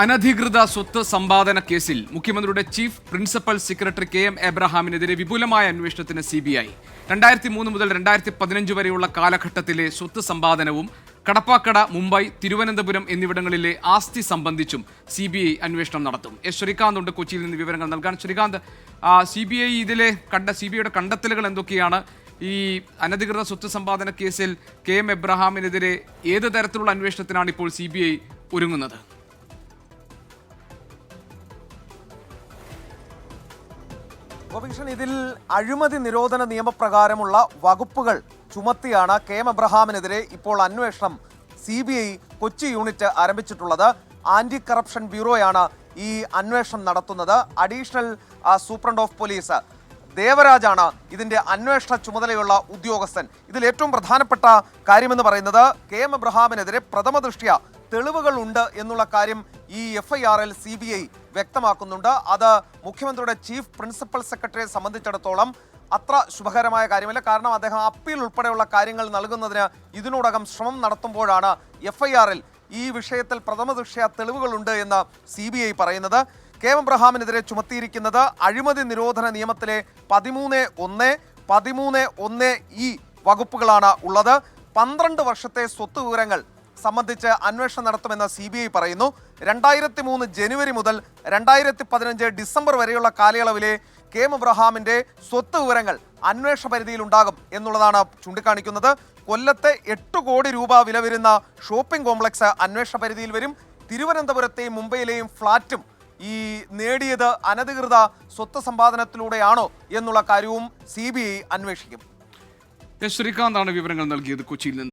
അനധികൃത സ്വത്ത് സമ്പാദന കേസിൽ മുഖ്യമന്ത്രിയുടെ ചീഫ് പ്രിൻസിപ്പൽ സെക്രട്ടറി KM എബ്രഹാമിനെതിരെ വിപുലമായ അന്വേഷണത്തിന് CBI 2003 മുതൽ 2015 വരെയുള്ള കാലഘട്ടത്തിലെ സ്വത്ത് സമ്പാദനവും കടപ്പാക്കട, മുംബൈ, തിരുവനന്തപുരം എന്നിവിടങ്ങളിലെ ആസ്തി സംബന്ധിച്ചും CBI അന്വേഷണം നടത്തും. ശ്രീകാന്ത് ഉണ്ട് കൊച്ചിയിൽ നിന്ന് വിവരങ്ങൾ നൽകാൻ. ശ്രീകാന്ത്, CBIയുടെ കണ്ടെത്തലുകൾ എന്തൊക്കെയാണ്? ഈ അനധികൃത സ്വത്ത് സമ്പാദന കേസിൽ KM എബ്രഹാമിനെതിരെ ഏത് തരത്തിലുള്ള അന്വേഷണത്തിനാണ് ഇപ്പോൾ CBI ഒരുങ്ങുന്നത്? ഗോപികൃഷ്ണൻ, ഇതിൽ അഴിമതി നിരോധന നിയമപ്രകാരമുള്ള വകുപ്പുകൾ ചുമത്തിയാണ് KM എബ്രഹാമിനെതിരെ ഇപ്പോൾ അന്വേഷണം CBI കൊച്ചി യൂണിറ്റ് ആരംഭിച്ചിട്ടുള്ളത്. ആന്റി കറപ്ഷൻ ബ്യൂറോയാണ് ഈ അന്വേഷണം നടത്തുന്നത്. അഡീഷണൽ സൂപ്രണ്ട് ഓഫ് പോലീസ് ദേവരാജാണ് ഇതിന്റെ അന്വേഷണ ചുമതലയുള്ള ഉദ്യോഗസ്ഥൻ. ഇതിൽ ഏറ്റവും പ്രധാനപ്പെട്ട കാര്യമെന്ന് പറയുന്നത് KM എബ്രഹാമിനെതിരെ പ്രഥമ ദൃഷ്ട്യാ തെളിവുകൾ ഉണ്ട് എന്നുള്ള കാര്യം ഈ FIR-ൽ CBI വ്യക്തമാക്കുന്നുണ്ട്. അത് മുഖ്യമന്ത്രിയുടെ ചീഫ് പ്രിൻസിപ്പൽ സെക്രട്ടറിയെ സംബന്ധിച്ചിടത്തോളം അത്ര ശുഭകരമായ കാര്യമല്ല. കാരണം അദ്ദേഹം അപ്പീൽ ഉൾപ്പെടെയുള്ള കാര്യങ്ങൾ നൽകുന്നതിന് ഇതിനോടകം ശ്രമം നടത്തുമ്പോഴാണ് FIR-ൽ ഈ വിഷയത്തിൽ പ്രഥമ ദൃഷ്ട്യാ തെളിവുകളുണ്ട് എന്ന് CBI പറയുന്നത്. KM എബ്രഹാമിനെതിരെ ചുമത്തിയിരിക്കുന്നത് അഴിമതി നിരോധന നിയമത്തിലെ 13(1), 13(1)(e) വകുപ്പുകളാണ് ഉള്ളത്. 12 വർഷത്തെ സ്വത്ത് വിവരങ്ങൾ സംബന്ധിച്ച് അന്വേഷണം നടത്തുമെന്ന് CBI പറയുന്നു. 2003 ജനുവരി മുതൽ 2015 ഡിസംബർ വരെയുള്ള കാലയളവിലെ KM എബ്രഹാമിന്റെ സ്വത്ത് വിവരങ്ങൾ അന്വേഷണ പരിധിയിൽ ഉണ്ടാകും എന്നുള്ളതാണ് ചൂണ്ടിക്കാണിക്കുന്നത്. കൊല്ലത്തെ 8 കോടി രൂപ വില വരുന്ന ഷോപ്പിംഗ് കോംപ്ലക്സ് അന്വേഷണ പരിധിയിൽ വരും. തിരുവനന്തപുരത്തെയും മുംബൈയിലെയും ഫ്ളാറ്റും ഈ നേടിയത് അനധികൃത സ്വത്ത് സമ്പാദനത്തിലൂടെയാണോ എന്നുള്ള കാര്യവും CBI അന്വേഷിക്കും. ശ്രീകാന്താണ് വിവരങ്ങൾ നൽകിയത് കൊച്ചിയിൽ നിന്ന്.